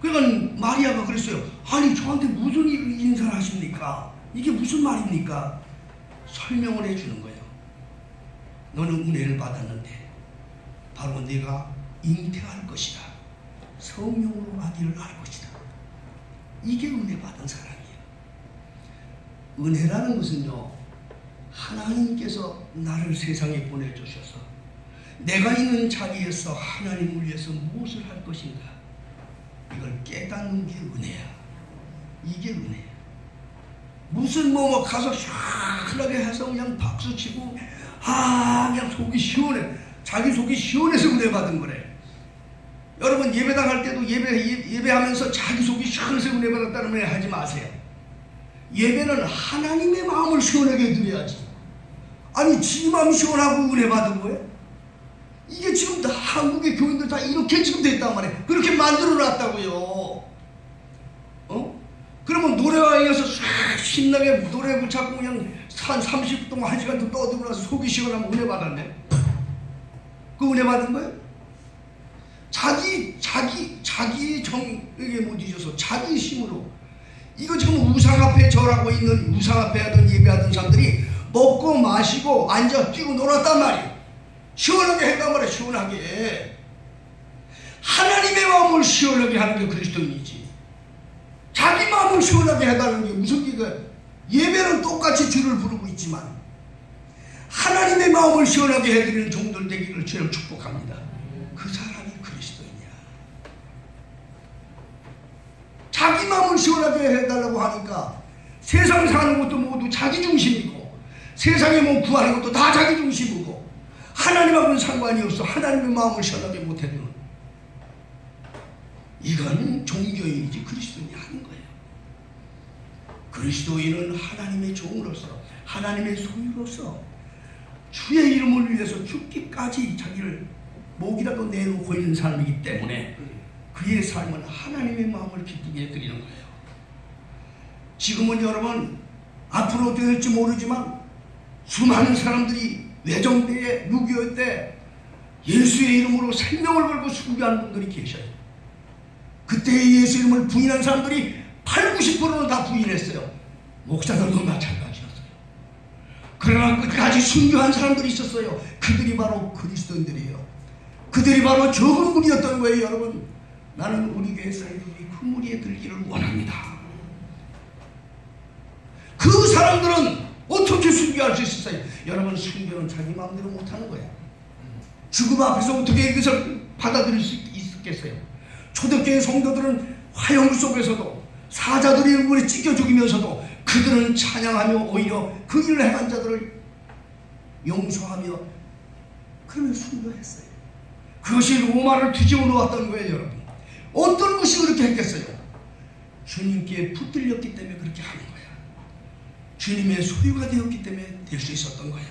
그러니까 마리아가 그랬어요. 아니 저한테 무슨 인사를 하십니까? 이게 무슨 말입니까? 설명을 해주는 거예요. 너는 은혜를 받았는데 바로 네가 잉태할 것이다. 성령으로 아기를 낳을 것이다. 이게 은혜 받은 사람이에요. 은혜라는 것은요, 하나님께서 나를 세상에 보내주셔서 내가 있는 자리에서 하나님을 위해서 무엇을 할 것인가, 이걸 깨닫는 게 은혜야. 이게 은혜야. 무슨 뭐 가서 시원하게 해서 그냥 박수치고 그냥 속이 시원해, 자기 속이 시원해서 은혜 받은 거래. 여러분 예배당 할 때도 예배하면서 자기 속이 시원해서 은혜 받았다는 말 하지 마세요. 예배는 하나님의 마음을 시원하게 해드려야지. 아니 지 마음이 시원하고 은혜 받은 거예요? 이게 지금 다 한국의 교인들 다 이렇게 지금 됐단 말이에요. 그렇게 만들어 놨다고요. 그러면 노래방에서 신나게 노래 붙잡고 그냥 한 30분 동안 1시간 떠들고 나서 속이 시원하면 은혜 받았네. 그 은혜 받은 거예요? 자기 정에게 못 잊어서 자기 힘으로. 이거 지금 우상 앞에 절하고 있는, 우상 앞에 하던 예배하던 사람들이 먹고 마시고 앉아 뛰고 놀았단 말이에요. 시원하게 했단 말이에요. 시원하게. 하나님의 마음을 시원하게 하는 게 그리스도인이지. 자기 마음을 시원하게 해달라는 게 무슨 기가. 예배는 똑같이 주를 부르고 있지만 하나님의 마음을 시원하게 해드리는 종들 되기를 주님 축복합니다. 그 사람이 그리스도인이야. 자기 마음을 시원하게 해달라고 하니까 세상 사는 것도 모두 자기 중심이고, 세상에 뭐 구하는 것도 다 자기 중심이고, 하나님하고는 상관이 없어. 하나님의 마음을 시원하게 못해주는, 이건 종교인이지 그리스도인이 아닌 거예요. 그리스도인은 하나님의 종으로서, 하나님의 소유로서 주의 이름을 위해서 죽기까지 자기를 목이라도 내놓고 있는 사람이기 때문에 그의 삶은 하나님의 마음을 기쁘게 드리는 거예요. 지금은 여러분 앞으로 어떻게 될지 모르지만 수많은 사람들이 외정대에 6.25 때 예수의 이름으로 생명을 걸고 순교하는 분들이 계셔요. 그때 예수 이름을 부인한 사람들이 80~90%는 다 부인했어요. 목사들도 마찬가지였어요. 그러나 끝까지 순교한 사람들이 있었어요. 그들이 바로 그리스도인들이에요. 그들이 바로 적은 무리였던 거예요. 여러분, 나는 우리 교회 사람들이 그 무리에 들기를 원합니다. 그 사람들은 어떻게 순교할 수 있었어요? 여러분, 순교는 자기 마음대로 못하는 거예요. 죽음 앞에서 어떻게 이것을 받아들일 수 있겠어요? 초대교회 성도들은 화형 속에서도, 사자들이 얼굴에 찢겨 죽이면서도 그들은 찬양하며 오히려 그 일을 행한 자들을 용서하며 그러면 순교했어요. 그것이 로마를 뒤집어 놓았던 거예요. 여러분, 어떤 것이 그렇게 했겠어요? 주님께 붙들렸기 때문에 그렇게 하는 거야. 주님의 소유가 되었기 때문에 될 수 있었던 거야.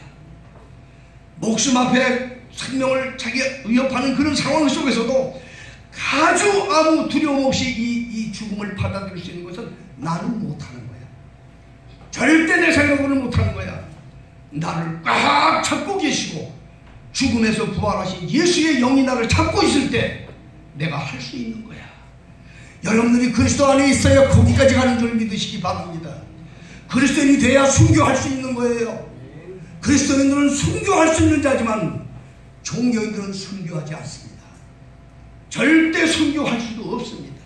목숨 앞에 생명을 자기가 위협하는 그런 상황 속에서도 아주 아무 두려움 없이 이 죽음을 받아들일 수 있는 것은 나는 못하는 거야. 절대 내 생각으로는 못하는 거야. 나를 꽉 잡고 계시고 죽음에서 부활하신 예수의 영이 나를 잡고 있을 때 내가 할 수 있는 거야. 여러분들이 그리스도 안에 있어야 거기까지 가는 줄 믿으시기 바랍니다. 그리스도인이 돼야 순교할 수 있는 거예요. 그리스도인들은 순교할 수 있는 자지만 종교인들은 순교하지 않습니다. 절대 순교할 수도 없습니다.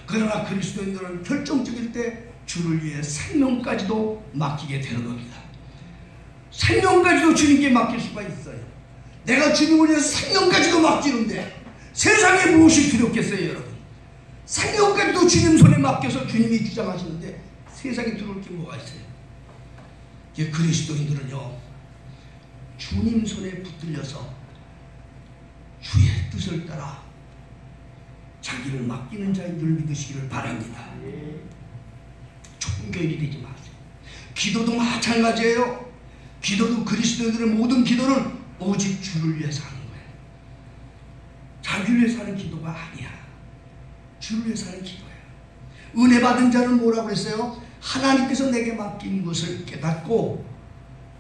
그러나 그리스도인들은 결정적일 때 주를 위해 생명까지도 맡기게 되는 겁니다. 생명까지도 주님께 맡길 수가 있어요. 내가 주님을 위해 생명까지도 맡기는데 세상에 무엇이 두렵겠어요? 여러분, 생명까지도 주님 손에 맡겨서 주님이 주장하시는데 세상에 두려울 게 뭐가 있어요? 그리스도인들은요, 주님 손에 붙들려서 주의 뜻을 따라 자기를 맡기는 자인 줄 믿으시기를 바랍니다. 종교인이 되지 마세요. 기도도 마찬가지예요. 기도도 그리스도인들의 모든 기도는 오직 주를 위해서 하는 거예요. 자기를 위해서 하는 기도가 아니야. 주를 위해서 하는 기도야. 은혜 받은 자는 뭐라고 그랬어요? 하나님께서 내게 맡긴 것을 깨닫고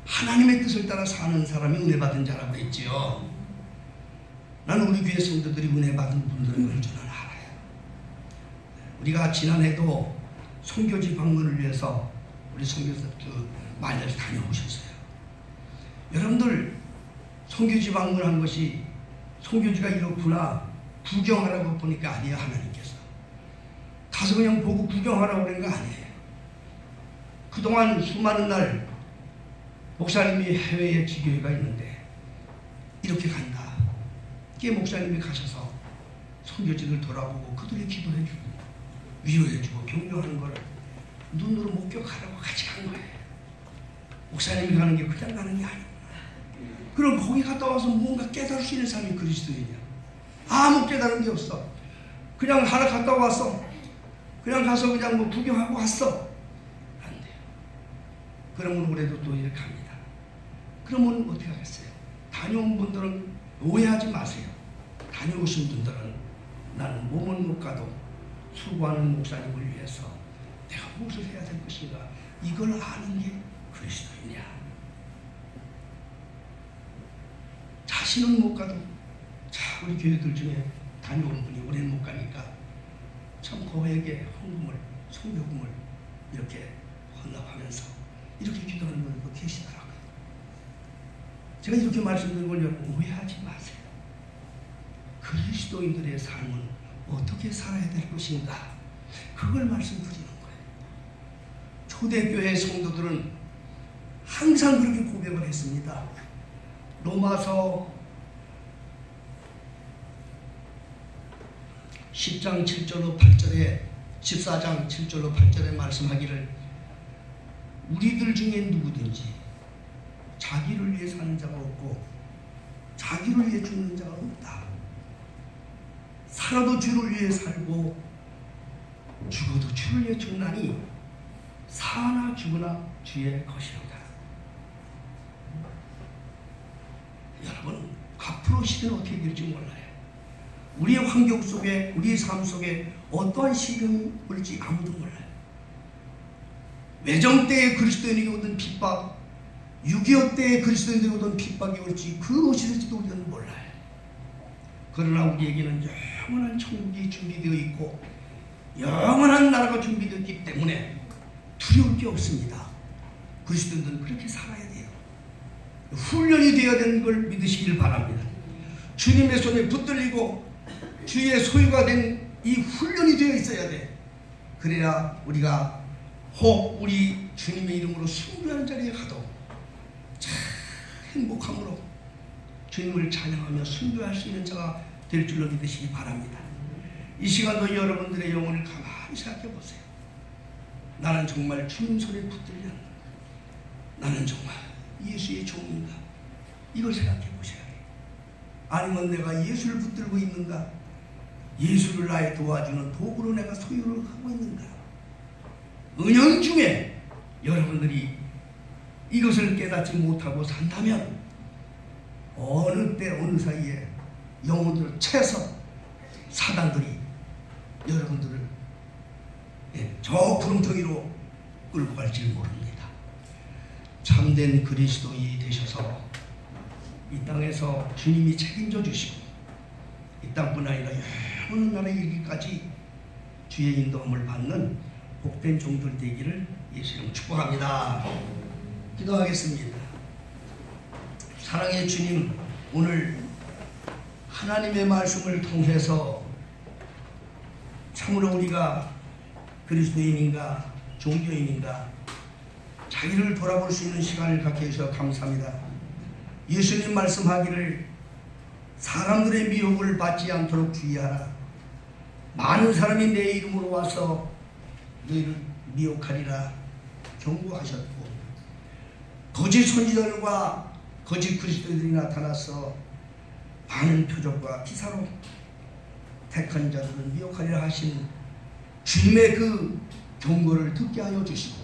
하나님의 뜻을 따라 사는 사람이 은혜 받은 자라고 했지요. 나는 우리 교회 성도들이 은혜 받은 분들인 걸 저는 알아요. 우리가 지난해도 선교지 방문을 위해서 우리 선교사 많이 다녀오셨어요. 여러분들 선교지 방문한 것이 선교지가 이렇구나, 구경하라고 보니까 아니에요. 하나님께서 가서 그냥 보고 구경하라고 그런 거 아니에요. 그동안 수많은 날 목사님이 해외에 지교회가 있는데 이렇게 간다. 그게 목사님이 가셔서 선교지를 돌아보고 그들이 기도해주고 위로해주고 격려하는 걸 눈으로 목격하라고 같이 간 거예요. 목사님이 가는 게 그냥 가는 게 아니구나. 그럼 거기 갔다 와서 뭔가 깨달을 수 있는 사람이 그리스도인이야. 아무 깨달은 게 없어. 그냥 하나 갔다 왔어. 그냥 가서 그냥 뭐 구경하고 왔어. 안 돼요. 그러면 올해도 또 이렇게 합니다. 그러면 어떻게 하겠어요? 다녀온 분들은 오해하지 마세요. 다녀오신 분들은 나는 몸은 못 가도 수고하는 목사님을 위해서 내가 무엇을 해야 될 것인가, 이걸 아는 게 그리스도이냐. 자신은 못 가도 자, 우리 교회들 중에 다녀온 분이 오래는 못 가니까 참 거액의 헌금을, 성교금을 이렇게 헌납하면서 이렇게 기도하는 분들도 계시더라고요. 제가 이렇게 말씀드린 걸 여러분 오해하지 마세요. 그리스도인들의 삶은 어떻게 살아야 될 것인가, 그걸 말씀드리는 거예요. 초대교회 성도들은 항상 그렇게 고백을 했습니다. 로마서 10장 7절로 8절에 14장 7절로 8절에 말씀하기를 우리들 중에 누구든지 자기를 위해 사는 자가 없고 자기를 위해 죽는 자가 없다. 살아도 주를 위해 살고 죽어도 주를 위해 죽나니 사나 죽으나 주의 것이로다. 여러분, 앞으로 시대는 어떻게 될지 몰라요. 우리의 환경 속에, 우리의 삶 속에 어떠한 시련이 올지 아무도 몰라요. 외정 때에 그리스도인에게 오던 핍박, 6.25 때에 그리스도인에게 오던 핍박이 올지 그것이 될지도 우리는 몰라요. 그러나 우리에게는 영원한 천국이 준비되어 있고 영원한 나라가 준비되었기 때문에 두려울 게 없습니다. 그리스도인들은 그렇게 살아야 돼요. 훈련이 되어야 되는 걸 믿으시길 바랍니다. 주님의 손에 붙들리고 주의 소유가 된 이 훈련이 되어 있어야 돼. 그래야 우리가 혹 우리 주님의 이름으로 숭배하는 자리에 가도 참 행복함으로 주님을 찬양하며 숭배할 수 있는 자가 될 줄로 믿으시기 바랍니다. 이 시간도 여러분들의 영혼을 가만히 생각해 보세요. 나는 정말 주님 손에 붙들렸는가? 나는 정말 예수의 종인가? 이걸 생각해 보셔야 해요. 아니면 내가 예수를 붙들고 있는가? 예수를 나의 도와주는 도구로 내가 소유를 하고 있는가? 은연 중에 여러분들이 이것을 깨닫지 못하고 산다면 어느 때 어느 사이에 영혼들을 채서 사단들이 여러분들을 저 구름텅이로 끌고 갈지 모릅니다. 참된 그리스도인이 되셔서 이 땅에서 주님이 책임져 주시고 이 땅뿐 아니라 영원한 나라에 이르기까지 주의 인도함을 받는 복된 종들 되기를 예수님 축복합니다. 기도하겠습니다. 사랑의 주님, 오늘 하나님의 말씀을 통해서 참으로 우리가 그리스도인인가 종교인인가 자기를 돌아볼 수 있는 시간을 갖게 해주셔서 감사합니다. 예수님 말씀하기를 사람들의 미혹을 받지 않도록 주의하라. 많은 사람이 내 이름으로 와서 너희를 미혹하리라 경고하셨고 거짓 선지자들과 거짓 그리스도인들이 나타나서 많은 표적과 기사로 택한 자들을 미혹하리라 하신 주님의 그 경고를 듣게 하여 주시고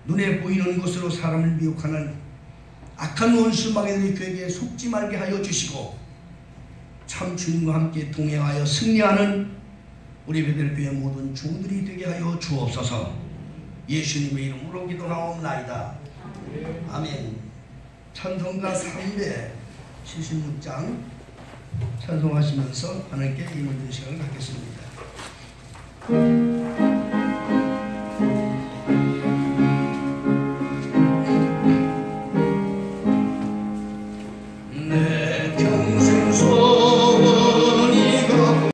눈에 보이는 것으로 사람을 미혹하는 악한 원수 마귀들의 괴계에 속지 말게 하여 주시고 참 주님과 함께 동행하여 승리하는 우리 베델교회 모든 종들이 되게 하여 주옵소서. 예수님의 이름으로 기도하옵나이다. 아멘. 찬송가 376장 찬송하시면서 하나님께 임을 드는 시간을 갖겠습니다.